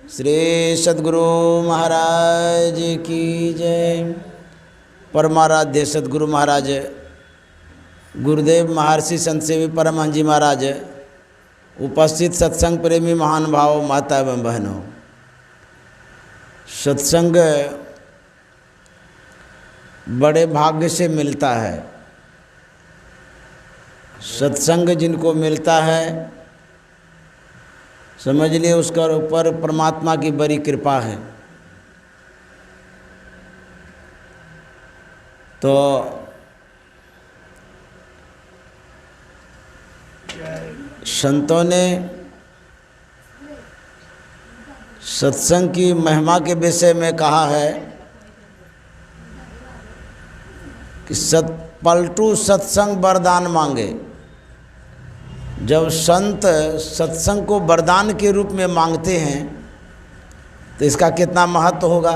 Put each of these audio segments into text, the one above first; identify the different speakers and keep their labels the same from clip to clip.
Speaker 1: श्री सद्गुरु महाराज की जय। परमाराध्य सद्गुरु महाराज गुरुदेव महर्षि संत सेवी परमहंस जी महाराज, उपस्थित सत्संग प्रेमी महान भाव, माता एवं बहनों, सत्संग बड़े भाग्य से मिलता है। सत्संग जिनको मिलता है समझ लिए उसका ऊपर परमात्मा की बड़ी कृपा है। तो संतों ने सत्संग की महिमा के विषय में कहा है कि पलटू सत्संग वरदान मांगे। जब संत सत्संग को वरदान के रूप में मांगते हैं तो इसका कितना महत्व होगा।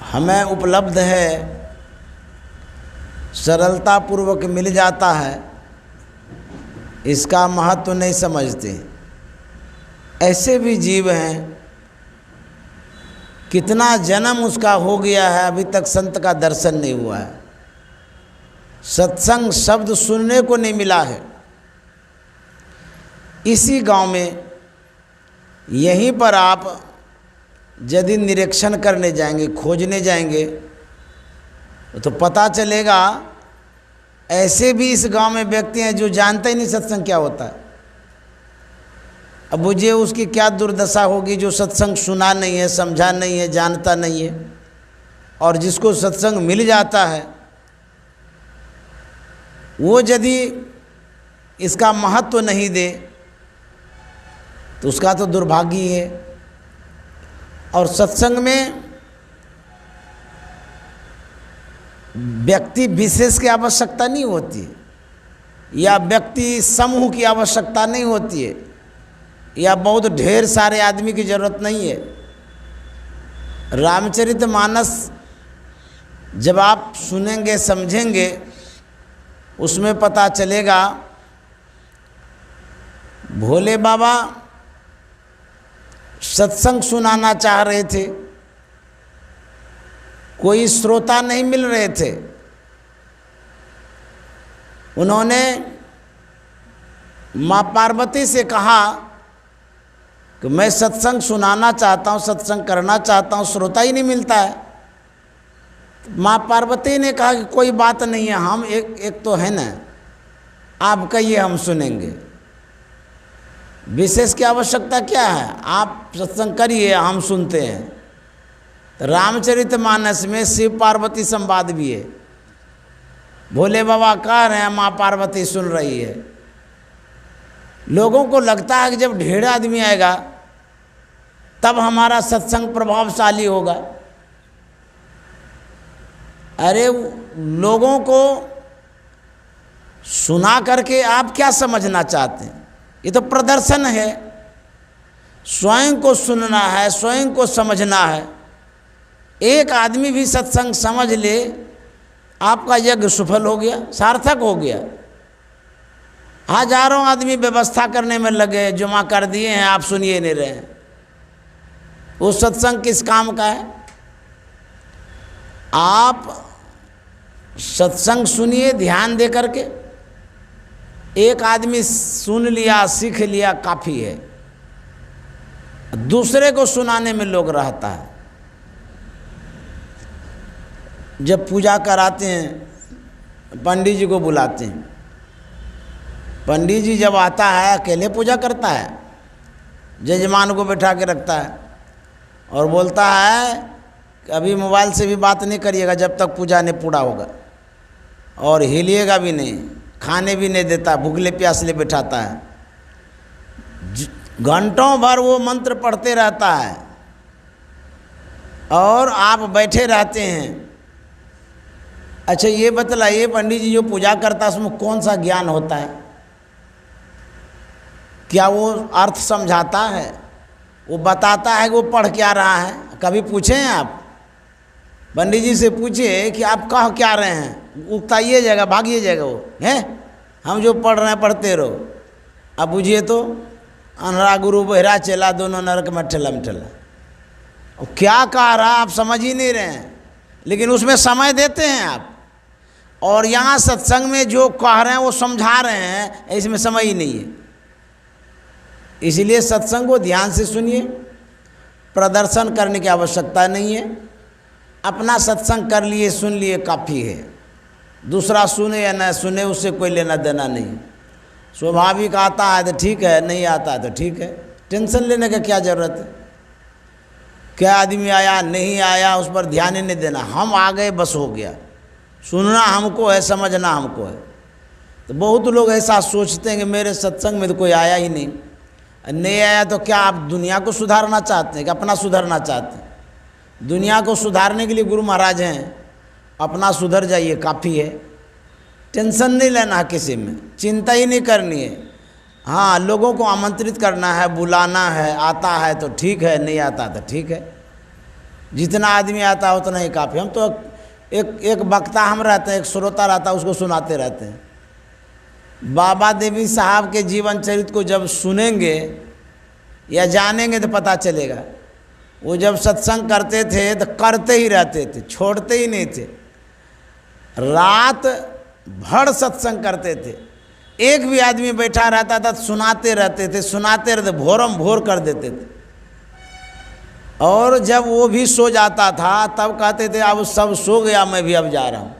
Speaker 1: हमें उपलब्ध है, सरलता पूर्वक मिल जाता है, इसका महत्व नहीं समझते। ऐसे भी जीव हैं, कितना जन्म उसका हो गया है, अभी तक संत का दर्शन नहीं हुआ है, सत्संग शब्द सुनने को नहीं मिला है। इसी गांव में यहीं पर आप यदि निरीक्षण करने जाएंगे, खोजने जाएंगे, तो पता चलेगा ऐसे भी इस गांव में व्यक्ति हैं जो जानते ही नहीं सत्संग क्या होता है। अब मुझे उसकी क्या दुर्दशा होगी जो सत्संग सुना नहीं है, समझा नहीं है, जानता नहीं है। और जिसको सत्संग मिल जाता है वो यदि इसका महत्व नहीं दे तो उसका तो दुर्भाग्य ही है। और सत्संग में व्यक्ति विशेष की आवश्यकता नहीं होती, या व्यक्ति समूह की आवश्यकता नहीं होती है, या बहुत ढेर सारे आदमी की जरूरत नहीं है। रामचरितमानस जब आप सुनेंगे, समझेंगे, उसमें पता चलेगा भोले बाबा सत्संग सुनाना चाह रहे थे, कोई श्रोता नहीं मिल रहे थे। उन्होंने माँ पार्वती से कहा कि मैं सत्संग सुनाना चाहता हूँ, सत्संग करना चाहता हूँ, श्रोता ही नहीं मिलता है। माँ पार्वती ने कहा कि कोई बात नहीं है, हम एक तो है ना, आप कहिए हम सुनेंगे। विशेष की आवश्यकता क्या है, आप सत्संग करिए, हम सुनते हैं। तो रामचरितमानस में शिव पार्वती संवाद भी है। भोले बाबा कह रहे हैं, माँ पार्वती सुन रही है। लोगों को लगता है कि जब ढेर आदमी आएगा तब हमारा सत्संग प्रभावशाली होगा। अरे लोगों को सुना करके आप क्या समझना चाहते हैं? ये तो प्रदर्शन है। स्वयं को सुनना है, स्वयं को समझना है। एक आदमी भी सत्संग समझ ले, आपका यज्ञ सफल हो गया, सार्थक हो गया। हजारों आदमी व्यवस्था करने में लगे, जमा कर दिए हैं, आप सुनिए नहीं रहे हैं। वो सत्संग किस काम का है? आप सत्संग सुनिए ध्यान दे करके। एक आदमी सुन लिया, सीख लिया, काफ़ी है। दूसरे को सुनाने में लोग रहता है। जब पूजा कराते हैं पंडित जी को बुलाते हैं। पंडित जी जब आता है अकेले पूजा करता है, जजमान को बैठा के रखता है और बोलता है कि अभी मोबाइल से भी बात नहीं करिएगा जब तक पूजा नहीं पूरा होगा, और हिलिएगा भी नहीं, खाने भी नहीं देता, भूखले प्यासले बैठाता है। घंटों भर वो मंत्र पढ़ते रहता है और आप बैठे रहते हैं। अच्छा ये बतलाइए, पंडित जी जो पूजा करता है उसमें कौन सा ज्ञान होता है? क्या वो अर्थ समझाता है? वो बताता है कि वो पढ़ क्या रहा है? कभी पूछे हैं आप? पंडित जी से पूछिए कि आप कह क्या रहे हैं, उकताइए जाएगा, भागिए जाएगा वो, हैं हम जो पढ़ रहे हैं पढ़ते रहो। अब बुझिए तो अनरा गुरु बहरा चला, दोनों नरक में ठेला। और क्या कह रहा आप समझ ही नहीं रहे हैं, लेकिन उसमें समय देते हैं आप। और यहाँ सत्संग में जो कह रहे हैं वो समझा रहे हैं, इसमें समय ही नहीं है। इसलिए सत्संग को ध्यान से सुनिए, प्रदर्शन करने की आवश्यकता नहीं है। अपना सत्संग कर लिए, सुन लिए, काफ़ी है। दूसरा सुने या न सुने उससे कोई लेना देना नहीं। स्वाभाविक आता है तो ठीक है, नहीं आता है तो ठीक है, टेंशन लेने का क्या ज़रूरत है। क्या आदमी आया नहीं आया उस पर ध्यान ही नहीं देना, हम आ गए बस हो गया। सुनना हमको है, समझना हमको है। तो बहुत लोग ऐसा सोचते हैं कि मेरे सत्संग में तो कोई आया ही नहीं, नहीं आया तो क्या आप दुनिया को सुधारना चाहते हैं कि अपना सुधरना चाहते हैं? दुनिया को सुधारने के लिए गुरु महाराज हैं, अपना सुधर जाइए, काफ़ी है। टेंशन नहीं लेना किसी में, चिंता ही नहीं करनी है। हाँ, लोगों को आमंत्रित करना है, बुलाना है, आता है तो ठीक है, नहीं आता तो ठीक है। जितना आदमी आता है उतना ही काफ़ी। हम तो एक वक्ता हम रहते हैं, एक श्रोता रहता है, उसको सुनाते रहते हैं। बाबा देवी साहब के जीवन चरित्र को जब सुनेंगे या जानेंगे तो पता चलेगा। वो जब सत्संग करते थे तो करते ही रहते थे, छोड़ते ही नहीं थे। रात भर सत्संग करते थे, एक भी आदमी बैठा रहता था सुनाते रहते थे, सुनाते रहते, भोरम भोर कर देते थे। और जब वो भी सो जाता था तब कहते थे अब सब सो गया, मैं भी अब जा रहा हूँ।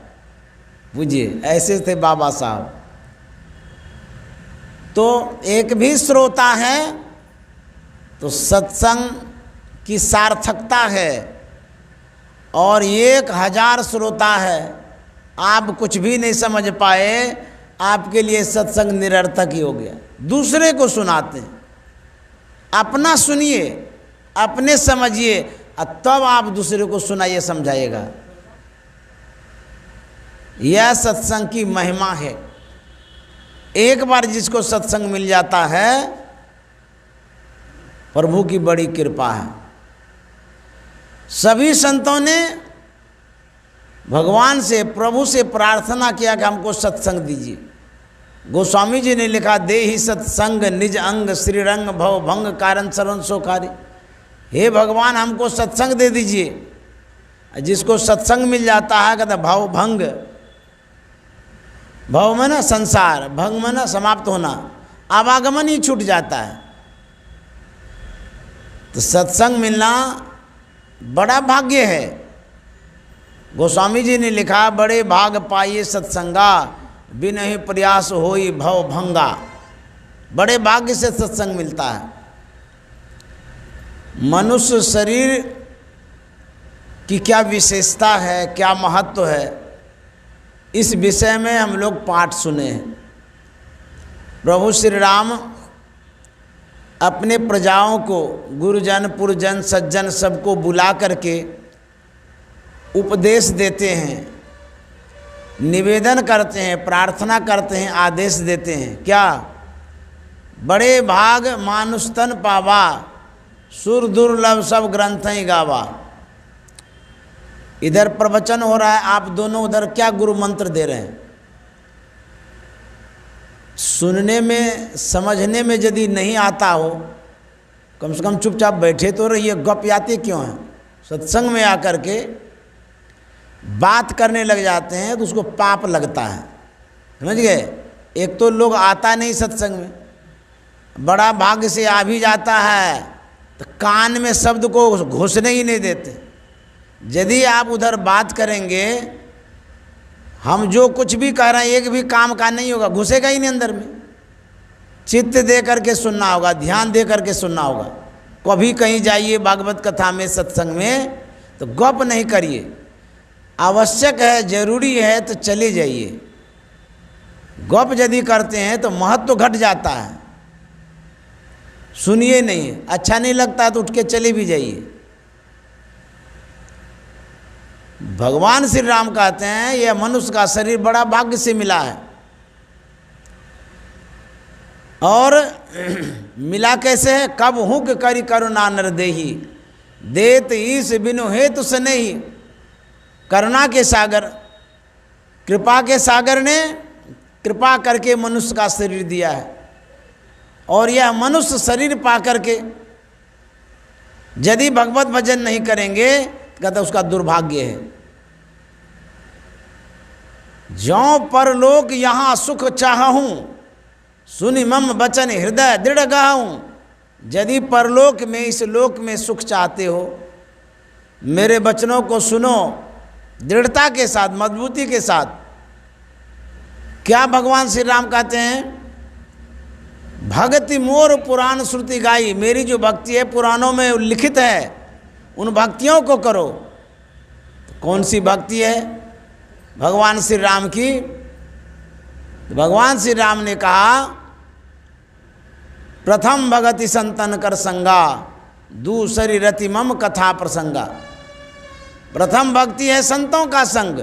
Speaker 1: बुझिए, ऐसे थे बाबा साहब। तो एक भी श्रोता है तो सत्संग की सार्थकता है, और 1000 श्रोता है, आप कुछ भी नहीं समझ पाए, आपके लिए सत्संग निरर्थक ही हो गया। दूसरे को सुनाते हैं, अपना सुनिए, अपने समझिए, तब आप दूसरे को सुनाइए, समझाइएगा। यह सत्संग की महिमा है। एक बार जिसको सत्संग मिल जाता है, प्रभु की बड़ी कृपा है। सभी संतों ने भगवान से, प्रभु से प्रार्थना किया कि हमको सत्संग दीजिए। गोस्वामी जी ने लिखा, दे ही सत्संग निज अंग श्रीरंग भव भंग कारण शरण सोखारी। हे भगवान, हमको सत्संग दे दीजिए। जिसको सत्संग मिल जाता है कहता भव भंग, भव में ना संसार, भंग में ना समाप्त होना, आवागमन ही छूट जाता है। तो सत्संग मिलना बड़ा भाग्य है। गोस्वामी जी ने लिखा, बड़े भाग पाइए सत्संगा, बिन ही प्रयास होई भव भंगा। बड़े भाग्य से सत्संग मिलता है। मनुष्य शरीर की क्या विशेषता है, क्या महत्व है, इस विषय में हम लोग पाठ सुने हैं। प्रभु श्री राम अपने प्रजाओं को, गुरुजन पुरजन सज्जन सबको बुला करके उपदेश देते हैं, निवेदन करते हैं, प्रार्थना करते हैं, आदेश देते हैं। क्या? बड़े भाग मानुष तन पावा, सुर दुर्लभ सब ग्रंथ ही गावा। इधर प्रवचन हो रहा है, आप दोनों उधर क्या गुरु मंत्र दे रहे हैं। सुनने में समझने में यदि नहीं आता हो, कम से कम चुपचाप बैठे तो रहिए। गप याते क्यों हैं? सत्संग में आकर के बात करने लग जाते हैं तो उसको पाप लगता है, समझ गए। एक तो लोग आता नहीं सत्संग में, बड़ा भाग्य से आ भी जाता है तो कान में शब्द को घुसने ही नहीं देते। यदि आप उधर बात करेंगे, हम जो कुछ भी कह रहे हैं एक भी काम का नहीं होगा, घुसेगा ही नहीं अंदर में। चित्त दे करके सुनना होगा, ध्यान दे करके सुनना होगा। कभी कहीं जाइए भागवत कथा में, सत्संग में, तो गप नहीं करिए। आवश्यक है, जरूरी है तो चले जाइए। गप यदि करते हैं तो महत्व घट जाता है। सुनिए नहीं, अच्छा नहीं लगता तो उठ के चले भी जाइए। भगवान श्री राम कहते हैं यह मनुष्य का शरीर बड़ा भाग्य से मिला है। और मिला कैसे है? कब हुक करी करुणा नर देही, देत ईश बिनु हेतु से नहीं। करुणा के सागर, कृपा के सागर ने कृपा करके मनुष्य का शरीर दिया है। और यह मनुष्य शरीर पा करके यदि भगवत भजन नहीं करेंगे तो कहते उसका दुर्भाग्य है। ज्यों परलोक यहाँ सुख चाहूँ, सुनि मम वचन हृदय दृढ़ गाऊँ। यदि परलोक में, इस लोक में सुख चाहते हो, मेरे वचनों को सुनो दृढ़ता के साथ, मजबूती के साथ। क्या भगवान श्री राम कहते हैं? भक्ति मोर पुराण श्रुति गाई। मेरी जो भक्ति है पुराणों में लिखित है, उन भक्तियों को करो। कौन सी भक्ति है? भगवान श्री राम की। भगवान श्री राम ने कहा प्रथम भगति संतन कर संगा, दूसरी रति मम कथा प्रसंगा। प्रथम भक्ति है संतों का संग।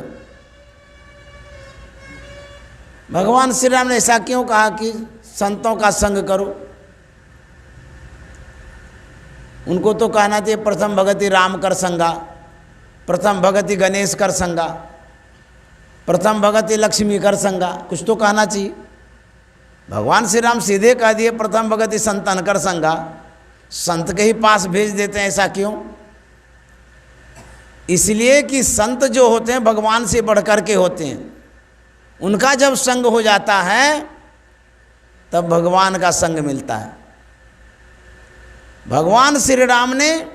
Speaker 1: भगवान श्री राम ने ऐसा क्यों कहा कि संतों का संग करो? उनको तो कहना चाहिए प्रथम भगति राम कर संगा, प्रथम भगति गणेश कर संगा, प्रथम भगति लक्ष्मी कर संगा, कुछ तो कहना चाहिए। भगवान श्री राम सीधे कह दिए प्रथम भगति संतन कर संगा। संत के ही पास भेज देते हैं, ऐसा क्यों? इसलिए कि संत जो होते हैं भगवान से बढ़कर के होते हैं। उनका जब संग हो जाता है तब भगवान का संग मिलता है। भगवान श्री राम ने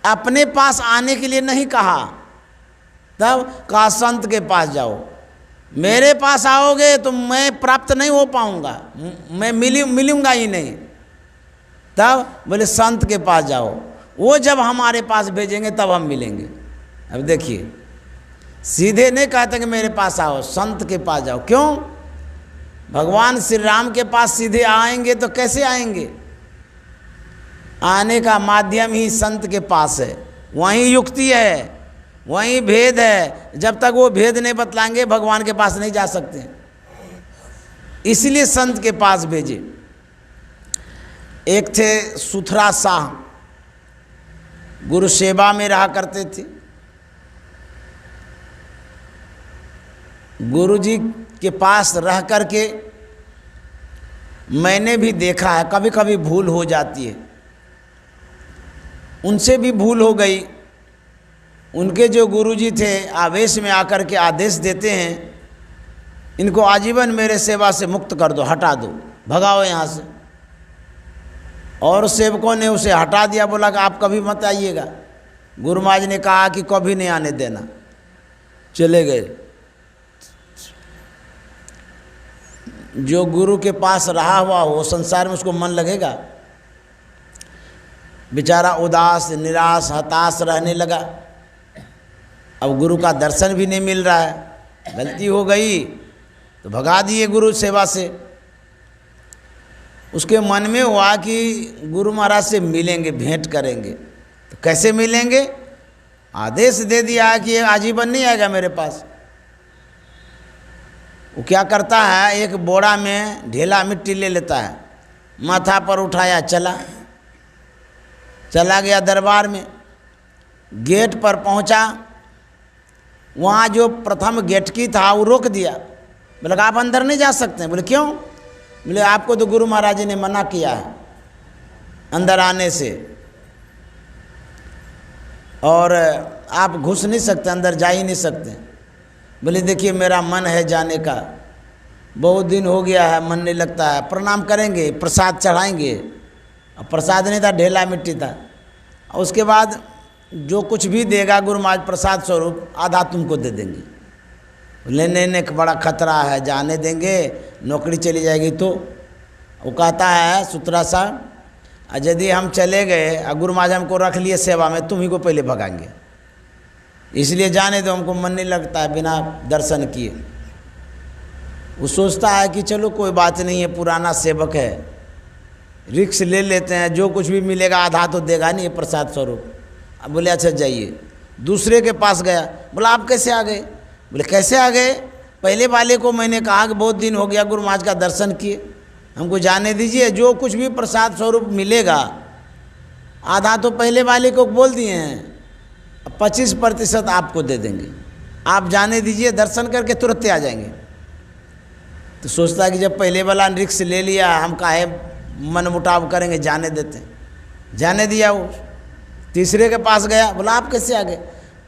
Speaker 1: अपने पास आने के लिए नहीं कहा, तब कहा संत के पास जाओ। मेरे पास आओगे तो मैं प्राप्त नहीं हो पाऊंगा, मैं मिलूंगा ही नहीं। तब बोले संत के पास जाओ, वो जब हमारे पास भेजेंगे तब हम मिलेंगे। अब देखिए, सीधे नहीं कहते कि मेरे पास आओ, संत के पास जाओ। क्यों? भगवान श्री राम के पास सीधे आएंगे तो कैसे आएंगे? आने का माध्यम ही संत के पास है। वहीं युक्ति है, वहीं भेद है। जब तक वो भेद नहीं बतलाएंगे भगवान के पास नहीं जा सकते। इसलिए संत के पास भेजे। एक थे सुथरा शाह, गुरु सेवा में रहा करते थे। गुरु जी के पास रह करके मैंने भी देखा है, कभी कभी भूल हो जाती है। उनसे भी भूल हो गई। उनके जो गुरुजी थे आवेश में आकर के आदेश देते हैं, इनको आजीवन मेरे सेवा से मुक्त कर दो, हटा दो, भगाओ यहाँ से। और सेवकों ने उसे हटा दिया, बोला कि आप कभी मत आइएगा। गुरु महाराज ने कहा कि कभी नहीं आने देना, चले गए। जो गुरु के पास रहा हुआ हो संसार में उसको मन लगेगा? बेचारा उदास, निराश, हताश रहने लगा। अब गुरु का दर्शन भी नहीं मिल रहा है, गलती हो गई तो भगा दिए गुरु सेवा से। उसके मन में हुआ कि गुरु महाराज से मिलेंगे, भेंट करेंगे। तो कैसे मिलेंगे? आदेश दे दिया कि ये आजीवन नहीं आएगा मेरे पास। वो क्या करता है, एक बोरा में ढेला मिट्टी ले लेता है, माथा पर उठाया, चला गया दरबार में। गेट पर पहुंचा, वहाँ जो प्रथम गेट की था वो रोक दिया। बोले आप अंदर नहीं जा सकते। बोले क्यों? बोले आपको तो गुरु महाराज जी ने मना किया है अंदर आने से, और आप घुस नहीं सकते, अंदर जा ही नहीं सकते। बोले देखिए मेरा मन है जाने का, बहुत दिन हो गया है, मन नहीं लगता है। प्रणाम करेंगे, प्रसाद चढ़ाएंगे। अब प्रसाद नहीं था, ढेला मिट्टी था। उसके बाद जो कुछ भी देगा गुरु महाराज प्रसाद स्वरूप, आधा तुमको दे देंगे। लेने का बड़ा खतरा है, जाने देंगे, नौकरी चली जाएगी तो। वो कहता है सुतरा साहब, यदि हम चले गए और गुरु महाराज हमको रख लिए सेवा में, तुम ही को पहले भगाएंगे, इसलिए जाने दो, हमको मन नहीं लगता है बिना दर्शन किए। वो सोचता है कि चलो कोई बात नहीं है, पुराना सेवक है, रिक्स ले लेते हैं, जो कुछ भी मिलेगा आधा तो देगा नहीं प्रसाद स्वरूप। अब बोले अच्छा जाइए। दूसरे के पास गया, बोला आप कैसे आ गए? बोले कैसे आ गए? पहले वाले को मैंने कहा कि बहुत दिन हो गया गुरु महाराज का दर्शन किए, हमको जाने दीजिए, जो कुछ भी प्रसाद स्वरूप मिलेगा आधा तो पहले वाले को बोल दिए हैं, 25% आपको दे देंगे, आप जाने दीजिए, दर्शन करके तुरंत आ जाएंगे। तो सोचता है कि जब पहले वाला रिक्स ले लिया, हम काहे मन मुटाव करेंगे, जाने देते हैं। जाने दिया। वो तीसरे के पास गया, बोला आप कैसे आ गए?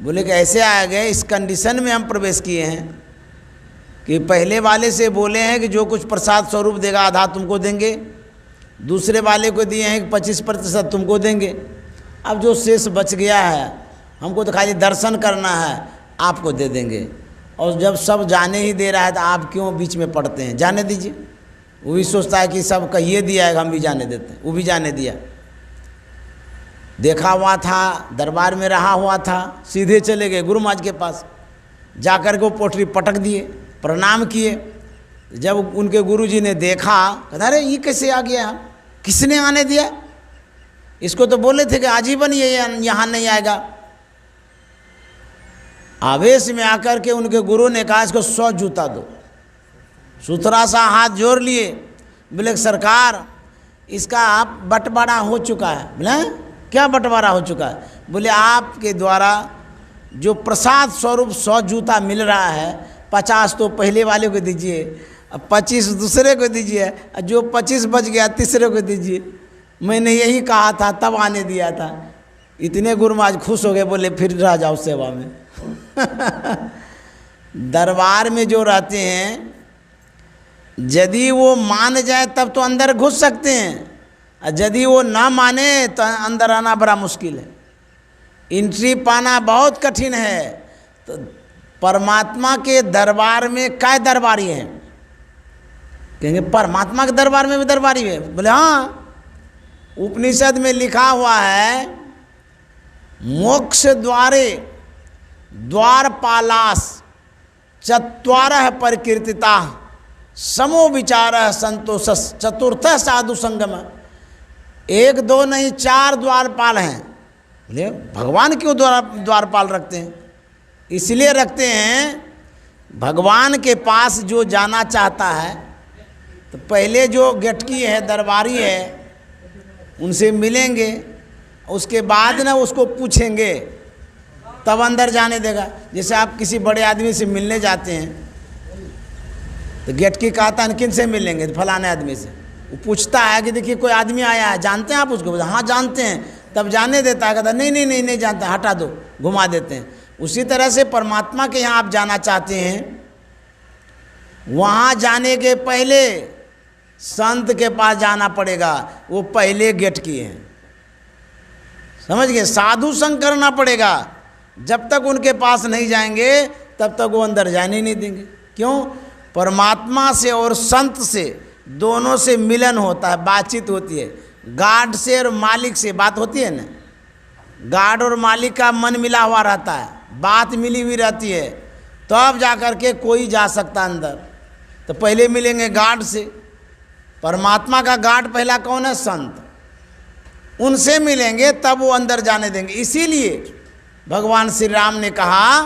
Speaker 1: बोले कि ऐसे आ गए, इस कंडीशन में हम प्रवेश किए हैं कि पहले वाले से बोले हैं कि जो कुछ प्रसाद स्वरूप देगा आधा तुमको देंगे, दूसरे वाले को दिए हैं कि 25% तुमको देंगे। अब जो शेष बच गया है हमको तो खाली दर्शन करना है, आपको दे देंगे। और जब सब जाने ही दे रहा है तो आप क्यों बीच में पड़ते हैं, जाने दीजिए। वो भी सोचता है कि सब कहिए दिया है, हम भी जाने देते हैं। वो भी जाने दिया। देखा हुआ था, दरबार में रहा हुआ था, सीधे चले गए गुरु महाराज के पास। जाकर के वो पोटली पटक दिए, प्रणाम किए। जब उनके गुरुजी ने देखा, कहता अरे ये कैसे आ गया, किसने आने दिया? इसको तो बोले थे कि आजीवन ये यहाँ नहीं आएगा। आवेश में आकर के उनके गुरु ने कहा इसको 100 जूता दो। सुथरा सा हाथ जोड़ लिए। बोले सरकार इसका आप बंटवारा हो चुका है। बोले क्या बंटवारा हो चुका है? बोले आपके द्वारा जो प्रसाद स्वरूप 100 जूता मिल रहा है, 50 तो पहले वाले को दीजिए, 25 दूसरे को दीजिए, जो 25 बच गया तीसरे को दीजिए। मैंने यही कहा था तब आने दिया था। इतने गुरु महाराज खुश हो गए, बोले फिर रह जाओ सेवा में। दरबार में जो रहते हैं यदि वो मान जाए तब तो अंदर घुस सकते हैं, और यदि वो ना माने तो अंदर आना बड़ा मुश्किल है। एंट्री पाना बहुत कठिन है। तो परमात्मा के दरबार में काय दरबारी हैं? कहेंगे परमात्मा के दरबार में भी दरबारी है। बोले हाँ, उपनिषद में लिखा हुआ है मोक्ष द्वारे द्वारपालास चत्वारः परिकीर्तिता समो विचारः संतोषः चतुर्थः साधु संगम। 1 2 नहीं 4 द्वारपाल हैं। बोले भगवान क्यों द्वारपाल रखते हैं? इसलिए रखते हैं भगवान के पास जो जाना चाहता है तो पहले जो गेटकी है, दरबारी है, उनसे मिलेंगे, उसके बाद ना उसको पूछेंगे तब अंदर जाने देगा। जैसे आप किसी बड़े आदमी से मिलने जाते हैं तो गेटकी कहता है किन से मिलेंगे? तो फलाने आदमी से। वो पूछता है कि देखिए कोई आदमी आया है, जानते हैं आप उसको? हाँ जानते हैं। तब जाने देता है, कहता नहीं जानता, हटा दो, घुमा देते हैं। उसी तरह से परमात्मा के यहाँ आप जाना चाहते हैं, वहाँ जाने के पहले संत के पास जाना पड़ेगा। वो पहले गेट की हैं, समझ गए? साधु संग करना पड़ेगा। जब तक उनके पास नहीं जाएंगे तब तक वो अंदर जाने नहीं देंगे। क्यों? परमात्मा से और संत से दोनों से मिलन होता है, बातचीत होती है। गार्ड से और मालिक से बात होती है ना, गार्ड और मालिक का मन मिला हुआ रहता है, बात मिली हुई रहती है, तब जाकर के कोई जा सकता अंदर। तो पहले मिलेंगे गार्ड से। परमात्मा का गार्ड पहला कौन है? संत। उनसे मिलेंगे तब वो अंदर जाने देंगे। इसीलिए भगवान श्री राम ने कहा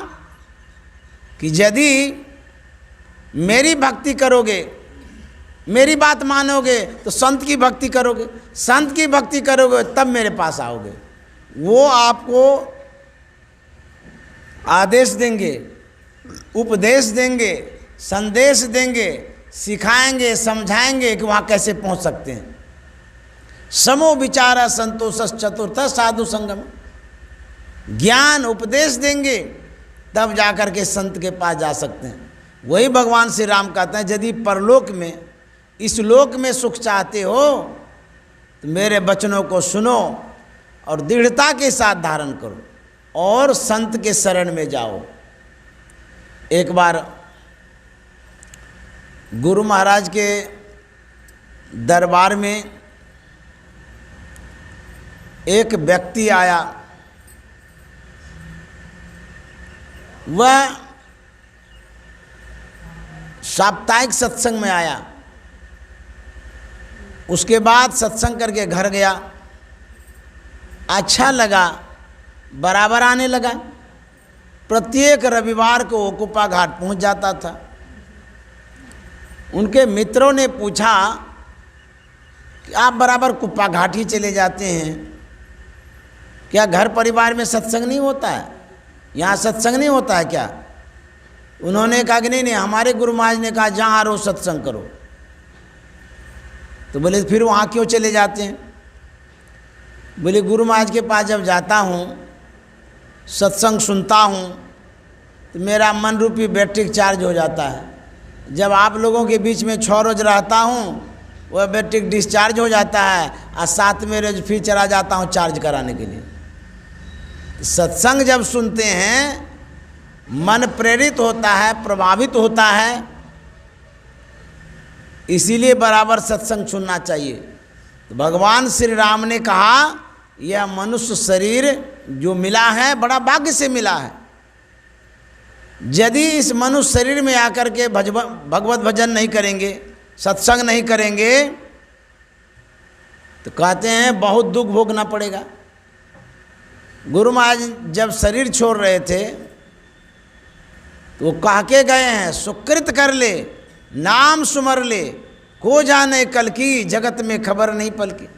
Speaker 1: कि यदि मेरी भक्ति करोगे, मेरी बात मानोगे तो संत की भक्ति करोगे, संत की भक्ति करोगे तब मेरे पास आओगे। वो आपको आदेश देंगे, उपदेश देंगे, संदेश देंगे, सिखाएंगे, समझाएंगे कि वहाँ कैसे पहुँच सकते हैं। समो विचारा संतोष चतुर्थ साधु संगम। ज्ञान उपदेश देंगे तब जाकर के संत के पास जा सकते हैं। वही भगवान श्री राम कहते हैं यदि परलोक में, इस लोक में सुख चाहते हो तो मेरे वचनों को सुनो और दृढ़ता के साथ धारण करो और संत के शरण में जाओ। एक बार गुरु महाराज के दरबार में एक व्यक्ति आया। वह साप्ताहिक सत्संग में आया, उसके बाद सत्संग करके घर गया। अच्छा लगा, बराबर आने लगा। प्रत्येक रविवार को वो कुप्पा घाट पहुंच जाता था। उनके मित्रों ने पूछा कि आप बराबर कुप्पा घाट ही चले जाते हैं, क्या घर परिवार में सत्संग नहीं होता है? यहाँ सत्संग नहीं होता है क्या? उन्होंने कहा कि नहीं नहीं, हमारे गुरु महाराज ने कहा जहाँ रोज सत्संग करो। तो बोले फिर वहाँ क्यों चले जाते हैं? बोले गुरु महाराज के पास जब जाता हूँ, सत्संग सुनता हूँ, तो मेरा मन रूपी बैटरी चार्ज हो जाता है। जब आप लोगों के बीच में 6 रोज रहता हूँ, वह बैटरी डिस्चार्ज हो जाता है और 7वें रोज फिर चला जाता हूँ चार्ज कराने के लिए। सत्संग जब सुनते हैं, मन प्रेरित होता है, प्रभावित होता है, इसीलिए बराबर सत्संग सुनना चाहिए। तो भगवान श्री राम ने कहा यह मनुष्य शरीर जो मिला है बड़ा भाग्य से मिला है। यदि इस मनुष्य शरीर में आकर के भगवत भजन नहीं करेंगे, सत्संग नहीं करेंगे, तो कहते हैं बहुत दुख भोगना पड़ेगा। गुरु महाराज जब शरीर छोड़ रहे थे तो वो कह के गए हैं, सुकृत कर ले, नाम सुमर ले, को जाने कल की, जगत में खबर नहीं पल की।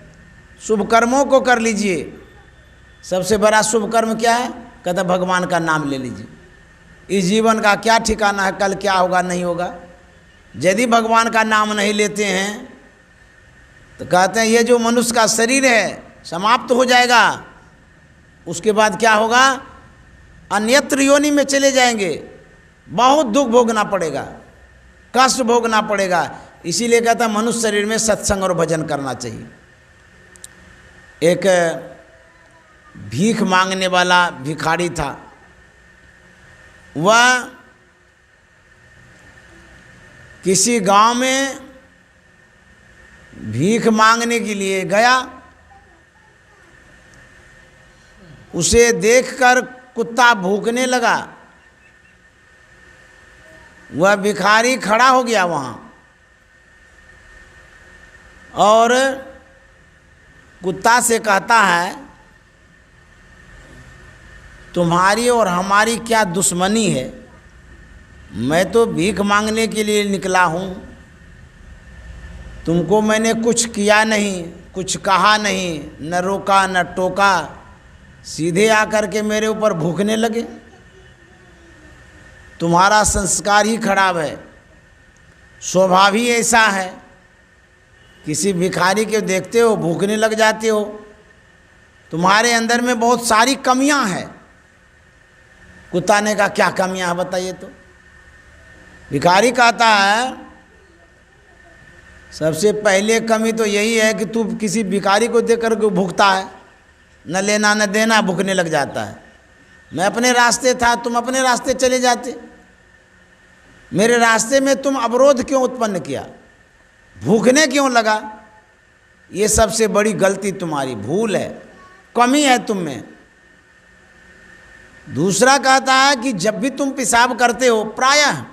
Speaker 1: शुभ कर्मों को कर लीजिए। सबसे बड़ा शुभ कर्म क्या है? कहते भगवान का नाम ले लीजिए। इस जीवन का क्या ठिकाना है, कल क्या होगा नहीं होगा। यदि भगवान का नाम नहीं लेते हैं तो कहते हैं ये जो मनुष्य का शरीर है समाप्त हो जाएगा। उसके बाद क्या होगा? अन्यत्र योनि में चले जाएंगे, बहुत दुख भोगना पड़ेगा, कष्ट भोगना पड़ेगा। इसीलिए कहता है मनुष्य शरीर में सत्संग और भजन करना चाहिए। एक भीख मांगने वाला भिखारी था। वह किसी गांव में भीख मांगने के लिए गया। उसे देखकर कुत्ता भौंकने लगा। वह भिखारी खड़ा हो गया वहाँ और कुत्ता से कहता है तुम्हारी और हमारी क्या दुश्मनी है? मैं तो भीख मांगने के लिए निकला हूँ, तुमको मैंने कुछ किया नहीं, कुछ कहा नहीं, न रोका न टोका, सीधे आकर के मेरे ऊपर भूखने लगे। तुम्हारा संस्कार ही खराब है, स्वभाव ही ऐसा है। किसी भिखारी के देखते हो भूखने लग जाते हो। तुम्हारे अंदर में बहुत सारी कमियां हैं। कुत्ता ने कहा क्या कमियां हैं बताइए तो। भिखारी कहता है सबसे पहले कमी तो यही है कि तू किसी भिखारी को देख कर के भूखता है, न लेना न देना, भूखने लग जाता है। मैं अपने रास्ते था, तुम अपने रास्ते चले जाते। मेरे रास्ते में तुम अवरोध क्यों उत्पन्न किया? भूखने क्यों लगा? ये सबसे बड़ी गलती तुम्हारी, भूल है, कमी है तुम में। दूसरा कहता है कि जब भी तुम पेशाब करते हो प्रायः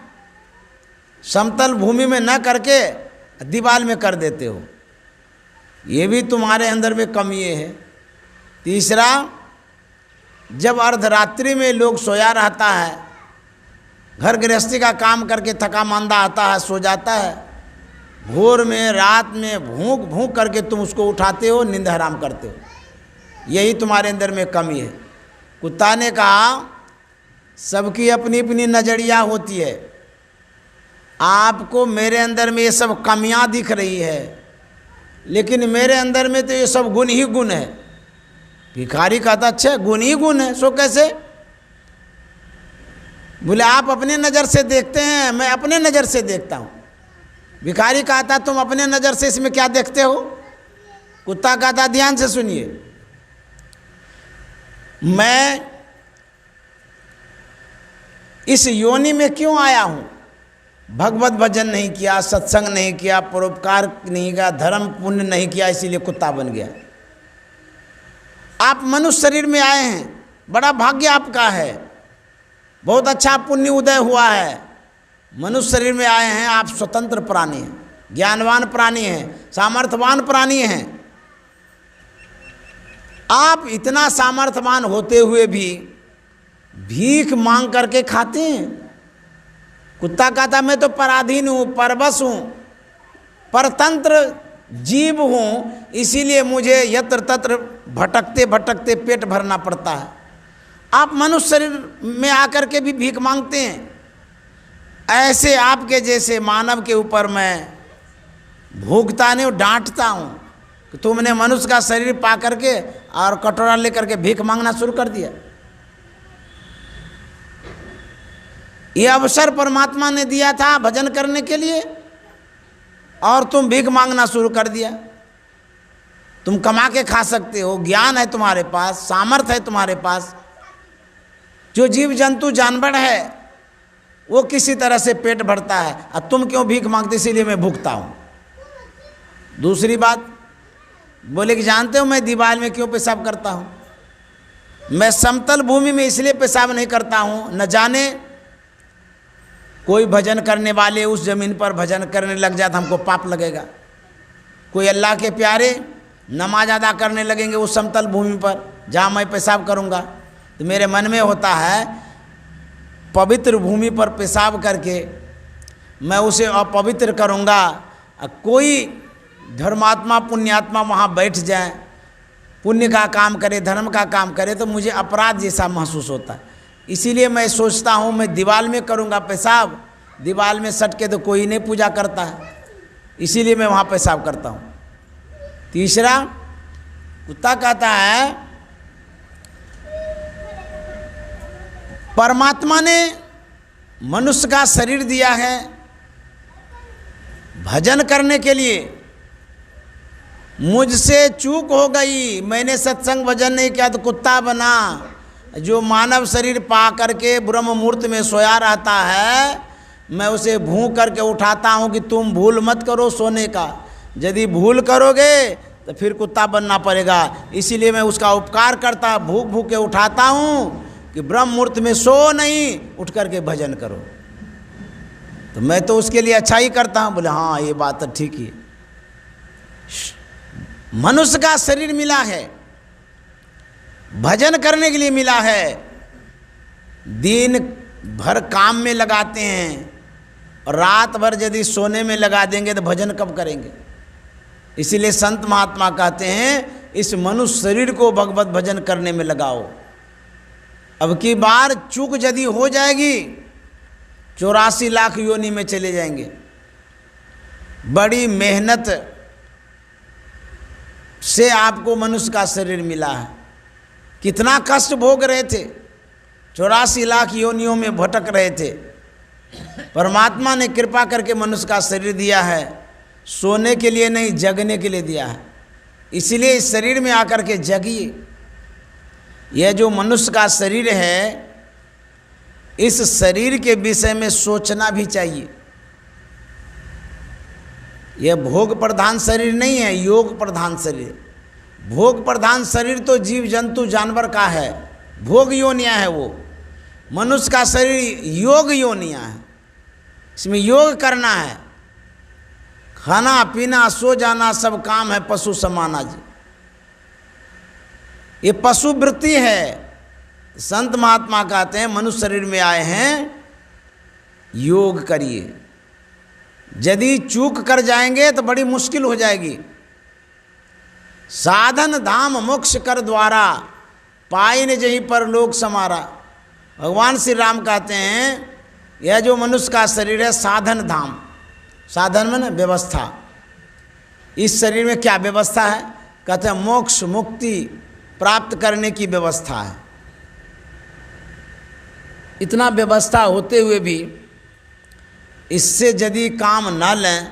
Speaker 1: समतल भूमि में न करके दीवार में कर देते हो, ये भी तुम्हारे अंदर में कमी है। तीसरा, जब अर्धरात्रि में लोग सोया रहता है, घर गृहस्थी का काम करके थका मांदा आता है, सो जाता है, भोर में रात में भूख भूख करके तुम उसको उठाते हो, नींद हराम करते हो, यही तुम्हारे अंदर में कमी है। कुत्ता ने कहा सबकी अपनी अपनी नज़रिया होती है, आपको मेरे अंदर में ये सब कमियां दिख रही है, लेकिन मेरे अंदर में तो ये सब गुण ही गुण है। भिखारी कहता अच्छा गुण ही गुण है, सो कैसे? बोले आप अपने नज़र से देखते हैं, मैं अपने नज़र से देखता हूँ। भिखारी कहता तुम अपने नज़र से इसमें क्या देखते हो? कुत्ता कहता ध्यान से सुनिए, मैं इस योनि में क्यों आया हूँ? भगवत भजन नहीं किया, सत्संग नहीं किया, परोपकार नहीं किया, धर्म पुण्य नहीं किया, इसीलिए कुत्ता बन गया। आप मनुष्य शरीर में आए हैं, बड़ा भाग्य आपका है, बहुत अच्छा पुण्य उदय हुआ है। मनुष्य शरीर में आए हैं, आप स्वतंत्र प्राणी हैं, ज्ञानवान प्राणी हैं, सामर्थ्यवान प्राणी हैं। आप इतना सामर्थ्यवान होते हुए भी भीख मांग करके खाते हैं। कुत्ता कहता मैं तो पराधीन हूँ, परवश हूँ, परतंत्र जीव हूँ, इसीलिए मुझे यत्र तत्र भटकते भटकते पेट भरना पड़ता है। आप मनुष्य शरीर में आकर के भी भीख मांगते हैं। ऐसे आपके जैसे मानव के ऊपर मैं भूखता नहीं हूँ, डांटता हूँ कि तुमने मनुष्य का शरीर पा करके और कटोरा लेकर के भीख मांगना शुरू कर दिया। ये अवसर परमात्मा ने दिया था भजन करने के लिए और तुम भीख मांगना शुरू कर दिया। तुम कमा के खा सकते हो, ज्ञान है तुम्हारे पास, सामर्थ्य है तुम्हारे पास। जो जीव जंतु जानवर है वो किसी तरह से पेट भरता है, और तुम क्यों भीख मांगते? इसीलिए मैं भूखता हूँ। दूसरी बात बोले कि जानते हो मैं दीवार में क्यों पेशाब करता हूँ? मैं समतल भूमि में इसलिए पेशाब नहीं करता हूँ, न जाने कोई भजन करने वाले उस जमीन पर भजन करने लग जाए तो हमको पाप लगेगा। कोई अल्लाह के प्यारे नमाज अदा करने लगेंगे उस समतल भूमि पर जहाँ मैं पेशाब करूँगा, तो मेरे मन में होता है पवित्र भूमि पर पेशाब करके मैं उसे अपवित्र करूँगा। कोई धर्मात्मा पुण्यात्मा वहाँ बैठ जाए, पुण्य का काम करे, धर्म का काम करे, तो मुझे अपराध जैसा महसूस होता है। इसीलिए मैं सोचता हूँ मैं दीवार में करूँगा पेशाब, दीवार में सट के तो कोई नहीं पूजा करता है, इसीलिए मैं वहाँ पेशाब करता हूँ। तीसरा, कुत्ता कहता है परमात्मा ने मनुष्य का शरीर दिया है भजन करने के लिए, मुझसे चूक हो गई, मैंने सत्संग भजन नहीं किया तो कुत्ता बना। जो मानव शरीर पा करके ब्रह्म मुहूर्त में सोया रहता है, मैं उसे भूख करके उठाता हूँ कि तुम भूल मत करो सोने का। यदि भूल करोगे तो फिर कुत्ता बनना पड़ेगा। इसीलिए मैं उसका उपकार करता, भूख भूख के उठाता हूँ कि ब्रह्म मुहूर्त में सो नहीं, उठ करके भजन करो। तो मैं तो उसके लिए अच्छा ही करता हूँ। बोले हाँ ये बात तो ठीक ही। मनुष्य का शरीर मिला है, भजन करने के लिए मिला है। दिन भर काम में लगाते हैं और रात भर यदि सोने में लगा देंगे तो भजन कब करेंगे? इसीलिए संत महात्मा कहते हैं इस मनुष्य शरीर को भगवत भजन करने में लगाओ। अब की बार चूक यदि हो जाएगी 84 लाख योनि में चले जाएंगे। बड़ी मेहनत से आपको मनुष्य का शरीर मिला है, कितना कष्ट भोग रहे थे, 84 लाख योनियों में भटक रहे थे। परमात्मा ने कृपा करके मनुष्य का शरीर दिया है, सोने के लिए नहीं जगने के लिए दिया है। इसीलिए इस शरीर में आकर के जगिए। यह जो मनुष्य का शरीर है, इस शरीर के विषय में सोचना भी चाहिए। यह भोग प्रधान शरीर नहीं है, योग प्रधान शरीर। भोग प्रधान शरीर तो जीव जंतु जानवर का है, भोग योनियाँ है वो। मनुष्य का शरीर योग योनियाँ है, इसमें योग करना है। खाना पीना सो जाना सब काम है पशु समाना जी, ये पशु वृत्ति है। संत महात्मा कहते हैं मनुष्य शरीर में आए हैं, योग करिए। यदि चूक कर जाएंगे तो बड़ी मुश्किल हो जाएगी। साधन धाम मोक्ष कर द्वारा, पाई ने जहीं पर लोक समारा। भगवान श्री राम कहते हैं यह जो मनुष्य का शरीर है साधन धाम, साधन में ना व्यवस्था। इस शरीर में क्या व्यवस्था है? कहते हैं मोक्ष मुक्ति प्राप्त करने की व्यवस्था है। इतना व्यवस्था होते हुए भी इससे यदि काम न लें,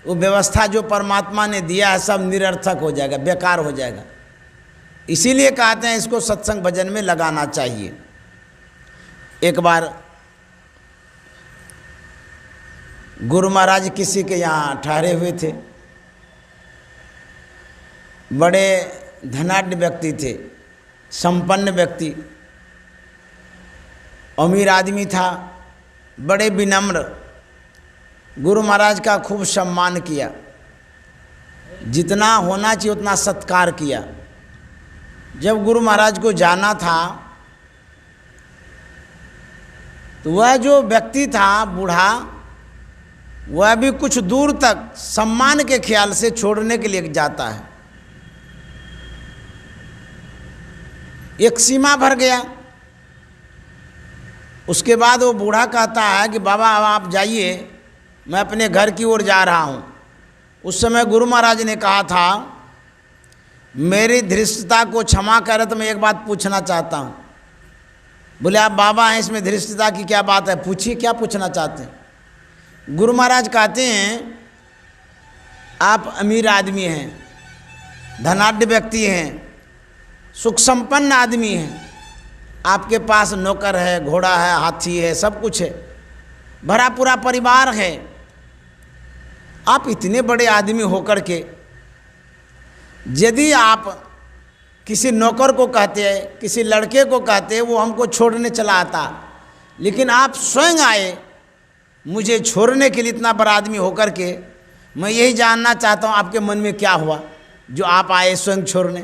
Speaker 1: वो व्यवस्था जो परमात्मा ने दिया है सब निरर्थक हो जाएगा, बेकार हो जाएगा। इसीलिए कहते हैं इसको सत्संग भजन में लगाना चाहिए। एक बार गुरु महाराज किसी के यहाँ ठहरे हुए थे, बड़े धनाढ्य व्यक्ति थे, संपन्न व्यक्ति, अमीर आदमी था, बड़े विनम्र। गुरु महाराज का खूब सम्मान किया, जितना होना चाहिए उतना सत्कार किया। जब गुरु महाराज को जाना था तो वह जो व्यक्ति था बूढ़ा, वह भी कुछ दूर तक सम्मान के ख्याल से छोड़ने के लिए जाता है। एक सीमा भर गया, उसके बाद वो बूढ़ा कहता है कि बाबा अब आप जाइए, मैं अपने घर की ओर जा रहा हूँ। उस समय गुरु महाराज ने कहा था, मेरी धृष्टता को क्षमा कर, तो मैं एक बात पूछना चाहता हूँ। बोले आप बाबा हैं, इसमें धृष्टता की क्या बात है, पूछिए क्या पूछना चाहते हैं। गुरु महाराज कहते हैं, आप अमीर आदमी हैं, धनाढ्य व्यक्ति हैं, सुख संपन्न आदमी हैं, आपके पास नौकर है, घोड़ा है, हाथी है, सब कुछ है, भरा पूरा परिवार है। आप इतने बड़े आदमी होकर के यदि आप किसी नौकर को कहते हैं, किसी लड़के को कहते हैं, वो हमको छोड़ने चला आता, लेकिन आप स्वयं आए मुझे छोड़ने के लिए, इतना बड़ा आदमी होकर के। मैं यही जानना चाहता हूँ आपके मन में क्या हुआ जो आप आए स्वयं छोड़ने।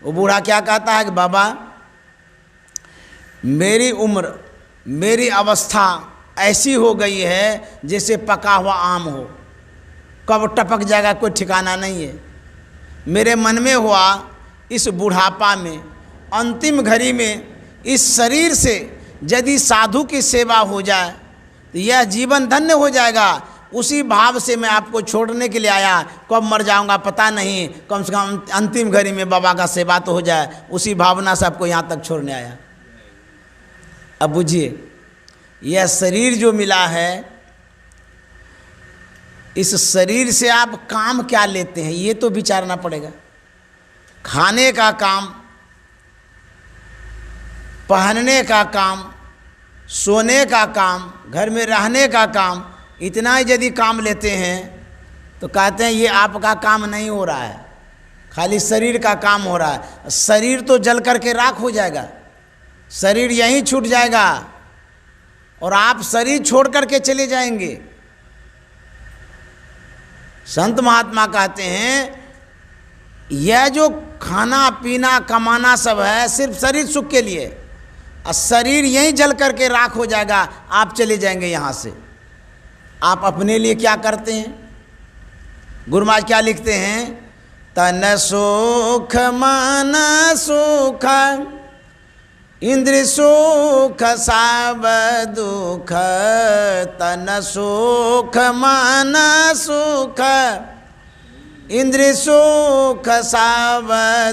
Speaker 1: वो बूढ़ा क्या कहता है कि बाबा मेरी उम्र, मेरी अवस्था ऐसी हो गई है जैसे पका हुआ आम हो, कब टपक जाएगा कोई ठिकाना नहीं है। मेरे मन में हुआ इस बुढ़ापा में, अंतिम घड़ी में, इस शरीर से यदि साधु की सेवा हो जाए तो यह जीवन धन्य हो जाएगा। उसी भाव से मैं आपको छोड़ने के लिए आया, कब मर जाऊंगा पता नहीं, कम से कम अंतिम घड़ी में बाबा का सेवा तो हो जाए, उसी भावना से आपको यहाँ तक छोड़ने आया। अब बुझिए, यह शरीर जो मिला है, इस शरीर से आप काम क्या लेते हैं ये तो विचारना पड़ेगा। खाने का काम, पहनने का काम, सोने का काम, घर में रहने का काम, इतना ही यदि काम लेते हैं तो कहते हैं ये आपका काम नहीं हो रहा है, खाली शरीर का काम हो रहा है। शरीर तो जल करके राख हो जाएगा, शरीर यहीं छूट जाएगा और आप शरीर छोड़ करके चले जाएंगे। संत महात्मा कहते हैं यह जो खाना पीना कमाना सब है सिर्फ शरीर सुख के लिए, और शरीर यहीं जल करके राख हो जाएगा, आप चले जाएंगे यहाँ से। आप अपने लिए क्या करते हैं? गुरु महाराज क्या लिखते हैं? तन सुख मन सुख इंद्र सुख सब दुख, तन सुख मन सुख इंद्र सुख सब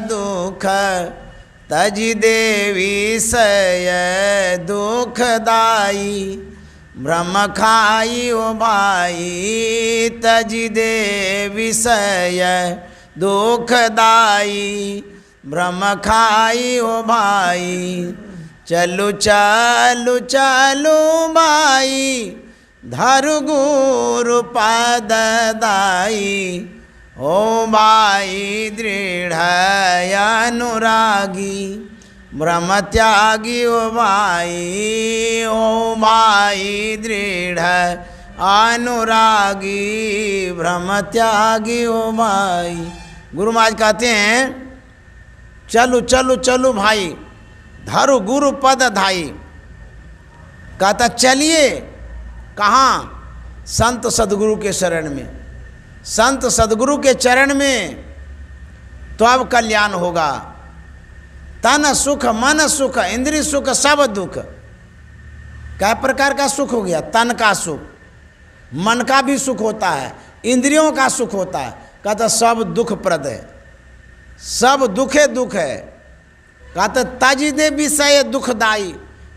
Speaker 1: दुख, तजि देवी सय दुखदाई ब्रह्म खाई ओ भाई, तजि देवी सय दुखदाई ब्रह्म खाई ओ भाई। चलु चलु चलु भाई धरु गुरु पद दाई, ओ भाई दृढ़ अनुरागी ब्रह्म त्यागी ओ भाई, ओ भाई दृढ़ अनुरागी ब्रह्म त्यागी ओ भाई। गुरु महाराज कहते हैं चलो चलो चलो भाई धरु गुरु पद धाई। कहता चलिए कहाँ? संत सदगुरु के शरण में। संत सदगुरु के चरण में तो अब कल्याण होगा। तन सुख मन सुख इंद्रिय सुख सब दुख। क्या प्रकार का सुख हो गया? तन का सुख, मन का भी सुख होता है, इंद्रियों का सुख होता है। कहता सब दुख प्रद है, सब दुखे दुख है। कहते तजि दे विषय दुखदाई।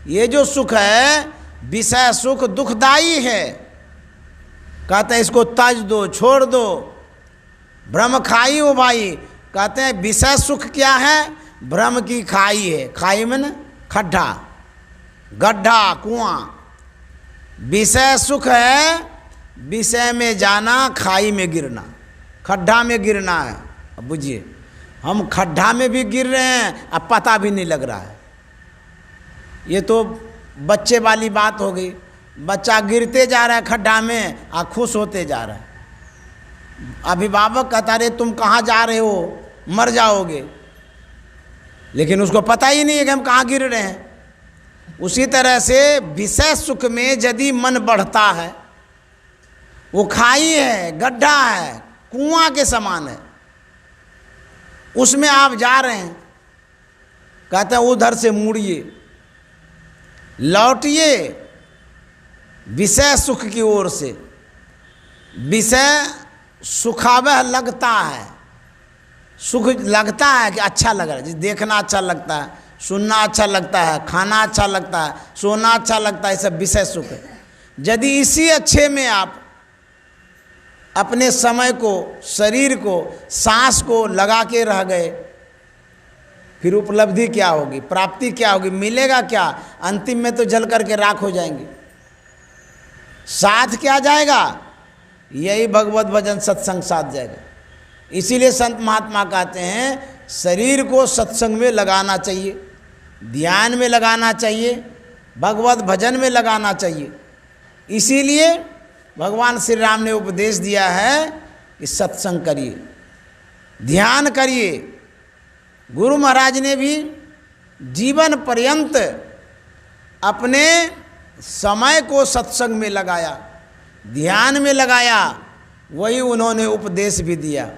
Speaker 1: ये जो सुख है विषय सुख दुखदाई है। कहते इसको तज दो, छोड़ दो। ब्रह्म खाई हो भाई। कहते हैं विषय सुख क्या है? ब्रह्म की खाई है। खाई में न खड्डा, गड्ढा, कुआं। विषय सुख है विषय में जाना, खाई में गिरना, खड्डा में गिरना है। अब बुझिए हम खड्डा में भी गिर रहे हैं, अब पता भी नहीं लग रहा है। ये तो बच्चे वाली बात हो गई। बच्चा गिरते जा रहा है खड्डा में और खुश होते जा रहा है। अभिभावक कहता रहे तुम कहाँ जा रहे हो, मर जाओगे, लेकिन उसको पता ही नहीं है कि हम कहाँ गिर रहे हैं। उसी तरह से विषय सुख में यदि मन बढ़ता है, वो खाई है, गड्ढा है, कुआं के समान है, उसमें आप जा रहे हैं। कहते हैं उधर से मुड़िए। लौटिए विषय सुख की ओर से। विषय सुखावह लगता है, सुख लगता है कि अच्छा लग रहा है, देखना अच्छा लगता है, सुनना अच्छा लगता है, खाना अच्छा लगता है, सोना अच्छा लगता है, ये सब विषय सुख है। यदि इसी अच्छे में आप अपने समय को, शरीर को, सांस को लगा के रह गए, फिर उपलब्धि क्या होगी, प्राप्ति क्या होगी, मिलेगा क्या? अंतिम में तो जल करके राख हो जाएंगे। साथ क्या जाएगा? यही भगवत भजन सत्संग साथ जाएगा। इसीलिए संत महात्मा कहते हैं शरीर को सत्संग में लगाना चाहिए, ध्यान में लगाना चाहिए, भगवत भजन में लगाना चाहिए। इसीलिए भगवान श्री राम ने उपदेश दिया है कि सत्संग करिए, ध्यान करिए। गुरु महाराज ने भी जीवन पर्यंत अपने समय को सत्संग में लगाया, ध्यान में लगाया। वही उन्होंने उपदेश भी दिया।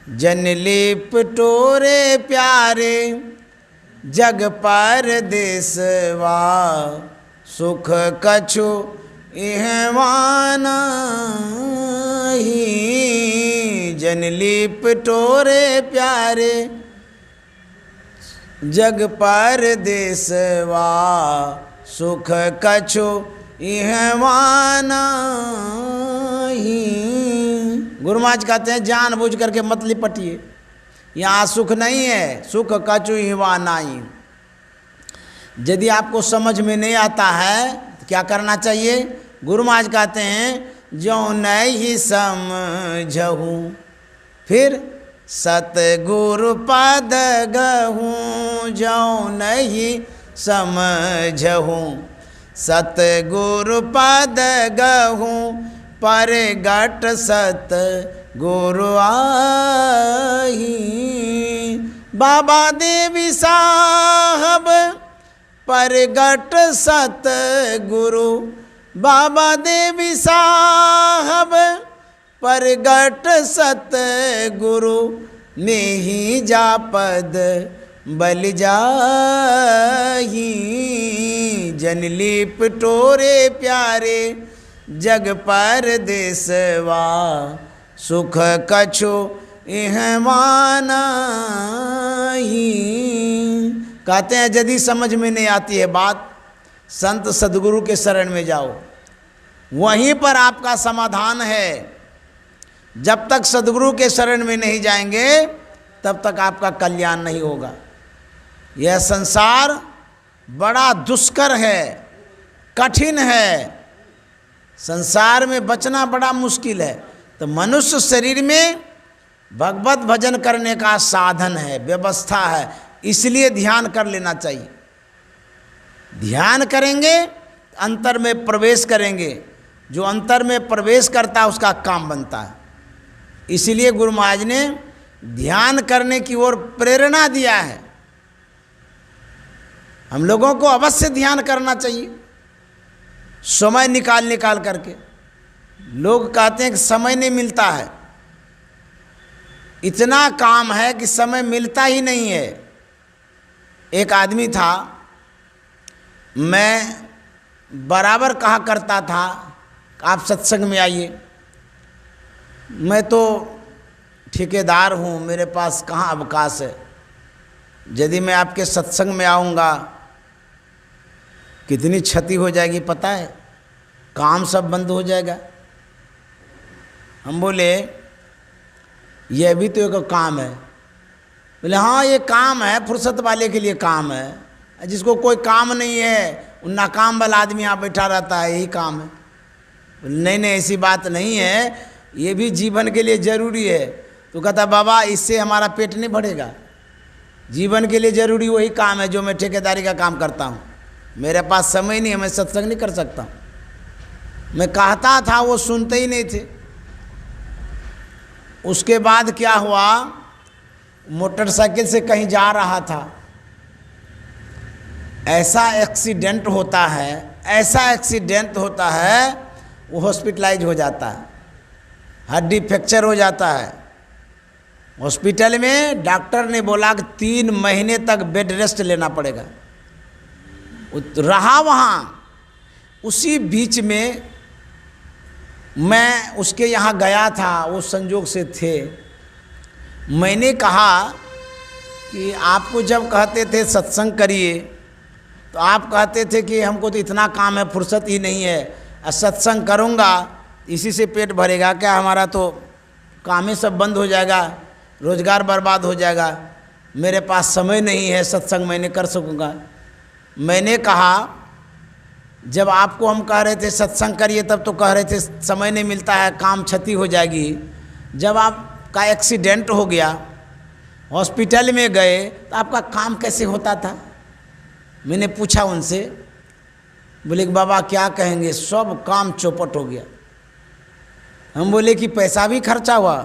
Speaker 1: जन लेप टोरे प्यारे जग पर देसवा, सुख कछु इहवाना ही। जन लेप टोरे प्यारे जग पर देसवा, सुख कछु इहवाना ही। गुरु महाराज कहते हैं जानबूझ करके मत लिपटिए, यहाँ सुख नहीं है, सुख कछु इहवाना ही। यदि आपको समझ में नहीं आता है तो क्या करना चाहिए? गुरु महाराज कहते हैं जो नहीं समझहूँ फिर सतगुरु पद गहूँ, जो नहीं समझहूँ सतगुरु पद गहूँ, परगट सत गुरु आही। बाबा देवी साहब परगट सत गुरु, बाबा देवी साहब परगट सत गुरु, नेही जा पद बल जाही। जन लेप टोरे प्यारे जग पर देसवा, सुख कछु इहवाना ही। कहते हैं यदि समझ में नहीं आती है बात, संत सदगुरु के शरण में जाओ, वहीं पर आपका समाधान है। जब तक सदगुरु के शरण में नहीं जाएंगे तब तक आपका कल्याण नहीं होगा। यह संसार बड़ा दुष्कर है, कठिन है, संसार में बचना बड़ा मुश्किल है। तो मनुष्य शरीर में भगवत भजन करने का साधन है, व्यवस्था है, इसलिए ध्यान कर लेना चाहिए। ध्यान करेंगे अंतर में प्रवेश करेंगे, जो अंतर में प्रवेश करता है उसका काम बनता है। इसलिए गुरु महाराज ने ध्यान करने की ओर प्रेरणा दिया है। हम लोगों को अवश्य ध्यान करना चाहिए, समय निकाल करके। लोग कहते हैं कि समय नहीं मिलता है, इतना काम है कि समय मिलता ही नहीं है। एक आदमी था, मैं बराबर कहा करता था आप सत्संग में आइए। मैं तो ठेकेदार हूँ, मेरे पास कहाँ अवकाश है। यदि मैं आपके सत्संग में आऊँगा कितनी क्षति हो जाएगी पता है, काम सब बंद हो जाएगा। हम बोले यह भी तो एक काम है। बोले हाँ ये काम है, फुर्सत वाले के लिए काम है, जिसको कोई काम नहीं है उन नाकाम वाला आदमी यहाँ बैठा रहता है, यही काम है। नहीं नहीं ऐसी बात नहीं है, ये भी जीवन के लिए ज़रूरी है। तो कहता बाबा इससे हमारा पेट नहीं भरेगा, जीवन के लिए ज़रूरी वही काम है जो मैं ठेकेदारी का काम करता हूँ। मेरे पास समय नहीं है, मैं सत्संग नहीं कर सकता। मैं कहता था वो सुनते ही नहीं थे। उसके बाद क्या हुआ, मोटरसाइकिल से कहीं जा रहा था, ऐसा एक्सीडेंट होता है, ऐसा एक्सीडेंट होता है वो हॉस्पिटलाइज हो जाता है, हड्डी फ्रैक्चर हो जाता है। हॉस्पिटल में डॉक्टर ने बोला कि 3 महीने तक बेड रेस्ट लेना पड़ेगा। रहा वहाँ। उसी बीच में मैं उसके यहाँ गया था, वो संजोग से थे। मैंने कहा कि आपको जब कहते थे सत्संग करिए तो आप कहते थे कि हमको तो इतना काम है, फुर्सत ही नहीं है, और सत्संग करूँगा इसी से पेट भरेगा क्या, हमारा तो काम ही सब बंद हो जाएगा, रोज़गार बर्बाद हो जाएगा, मेरे पास समय नहीं है सत्संग मैं नहीं कर सकूँगा। मैंने कहा जब आपको हम कह रहे थे सत्संग करिए तब तो कह रहे थे समय नहीं मिलता है, काम क्षति हो जाएगी। जब आपका एक्सीडेंट हो गया, हॉस्पिटल में गए, तो आपका काम कैसे होता था? मैंने पूछा उनसे, बोले कि बाबा क्या कहेंगे, सब काम चौपट हो गया। हम बोले कि पैसा भी खर्चा हुआ।